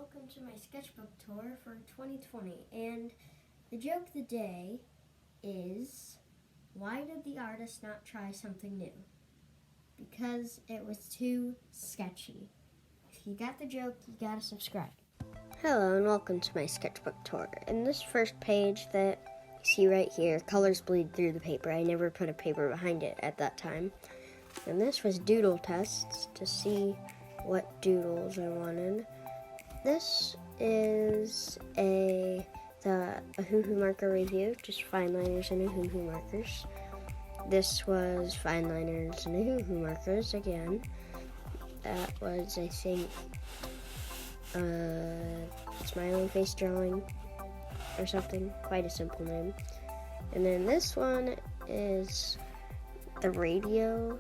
welcome to my sketchbook tour for 2020. And the joke of the day is, why did the artist not try something new? Because it was too sketchy. If you got the joke, you gotta subscribe. Hello and welcome to my sketchbook tour. In this first page that you see right here, colors bleed through the paper. I never put a paper behind it at that time. And this was doodle tests to see what doodles I wanted. This is a hoo-hoo marker review, just fine liners and hoo-hoo markers. This was fine liners and hoo-hoo markers again. That was, I think, smiley face drawing or something, quite a simple name. And then this one is the radio,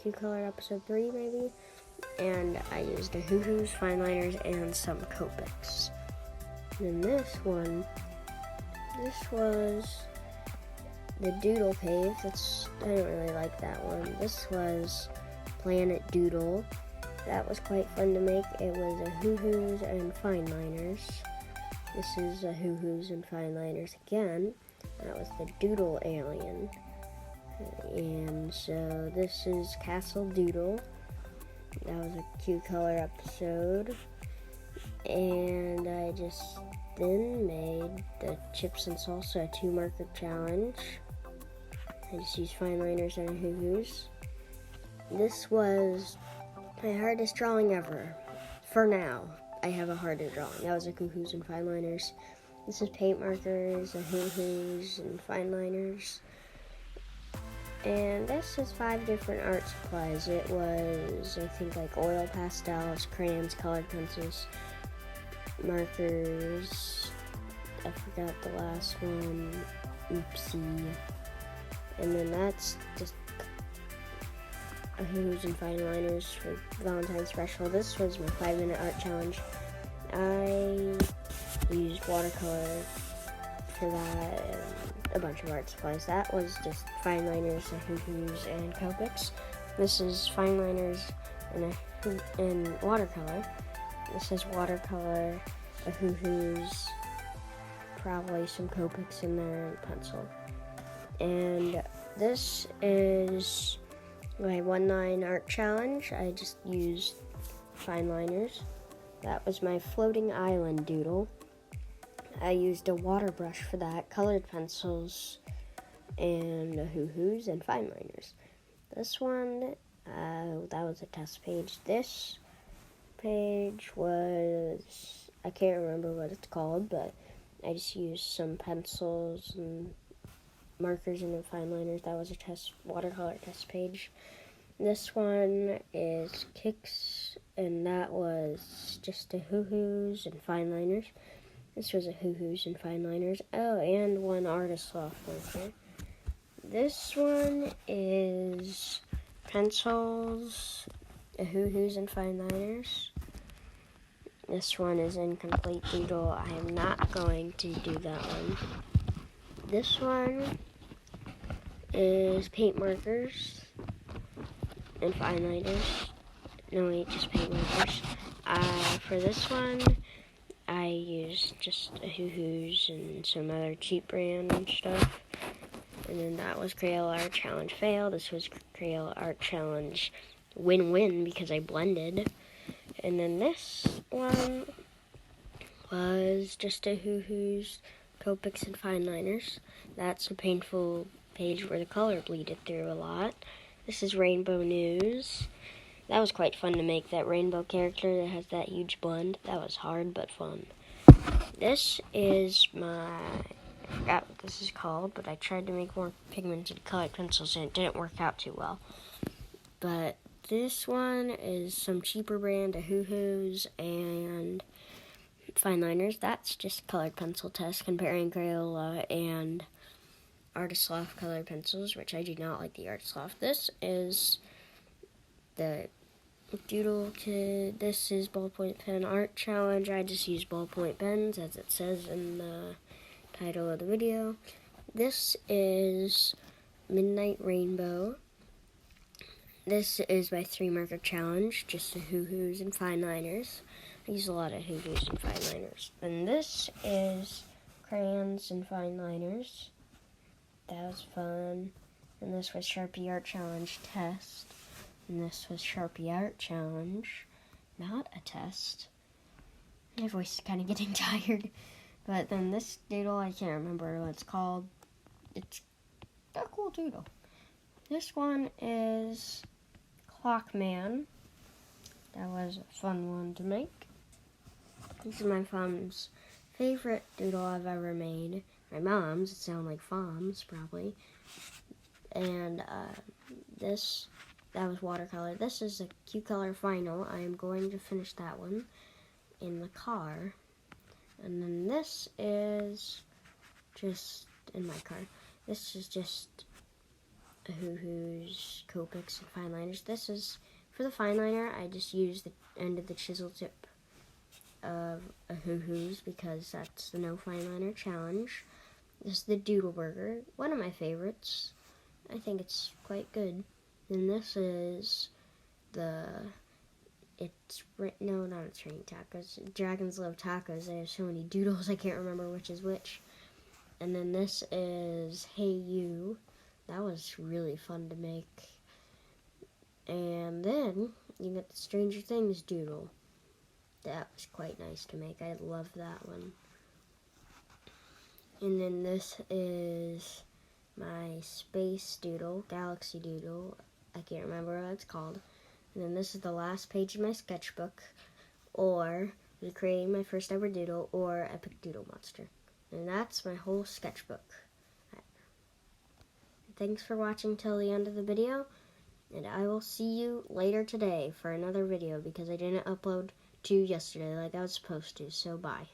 two-color episode 3 maybe. And I used the hoo-hoos, fine liners, and some Copics. And then this one, this was the doodle pave. I don't really like that one. This was Planet Doodle. That was quite fun to make. It was a hoo-hoos and fine liners. This is a hoo-hoos and fine liners again. That was the Doodle Alien. And so this is Castle Doodle. That was a cute color episode. And I just then made the chips and salsa 2-marker challenge. I just used fine liners and hoo-hoos. This was my hardest drawing ever. For now, I have a harder drawing. That was a hoo-hoos and fine liners. This is paint markers, a hoo-hoos and fine liners. And this is 5 different art supplies. It was, I think, like oil pastels, crayons, colored pencils, markers. I forgot the last one. Oopsie. And then that's just a hoo-hoos and fine liners for Valentine's special. This was my 5-minute art challenge. I used watercolor for that and a bunch of art supplies. That was just fine liners, hoo-hoos, and Copics. This is fine liners and watercolor. This is watercolor, a hoo-hoos, probably some Copics in there, and pencil. And this is my 1-line art challenge. I just used fine liners. That was my floating island doodle. I used a water brush for that, colored pencils, and hoo-hoos and fine liners. This one, that was a test page. This page was, I can't remember what it's called, but I just used some pencils and markers and fine liners. That was a watercolor test page. This one is Kicks, and that was just a hoo-hoos and fine liners. This was a hoo-hoos and fine liners. Oh, and one artist loft marker. This one is pencils, a hoo-hoos and fine liners. This one is incomplete doodle. I am not going to do that one. This one is paint markers and fine liners. No, wait, just paint markers. For this one, I used just a hoo-hoos and some other cheap brand and stuff. And then that was Crayola Art Challenge fail. This was Crayola Art Challenge win-win because I blended. And then this one was just a hoo-hoos, Copics, and fine liners. That's a painful page where the color bleeded through a lot. This is Rainbow News. That was quite fun to make, that rainbow character that has that huge blend. That was hard, but fun. This is I forgot what this is called, but I tried to make more pigmented colored pencils, and it didn't work out too well. But this one is some cheaper brand of hoo-hoos and fine liners. That's just colored pencil test, comparing Crayola and Artist Loft colored pencils, which I do not like the Artist Loft. This is the Doodle Kid. This is ballpoint pen art challenge. I just use ballpoint pens as it says in the title of the video. This is Midnight Rainbow. This is my 3-marker challenge, just the hoo-hoos and fine liners. use a lot of hoo-hoos and fine liners. And this is crayons and fine liners. That was fun. And this was Sharpie Art Challenge test. And this was Sharpie Art Challenge, not a test. My voice is kind of getting tired. But then this doodle, I can't remember what it's called. It's a cool doodle. This one is Clockman. That was a fun one to make. This is my mom's favorite doodle I've ever made. My mom's, it sounds like Fom's probably. And that was watercolor. This is a Q Color Final. I am going to finish that one in the car. And then this is just in my car. This is just a hoo-hoos, Copics, and fine liners. This is, for the fine liner, I just use the end of the chisel tip of a hoo-hoos because that's the no fine liner challenge. This is the Doodle Burger, one of my favorites. I think it's quite good. And this is no, not a train tacos. Dragons love tacos. They have so many doodles, I can't remember which is which. And then this is Hey You. That was really fun to make. And then you get the Stranger Things doodle. That was quite nice to make. I love that one. And then this is my space doodle, galaxy doodle. I can't remember what it's called. And then this is the last page of my sketchbook, or recreating my first ever doodle, or Epic Doodle Monster. And that's my whole sketchbook. Thanks for watching till the end of the video, and I will see you later today for another video because I didn't upload 2 yesterday like I was supposed to, so bye.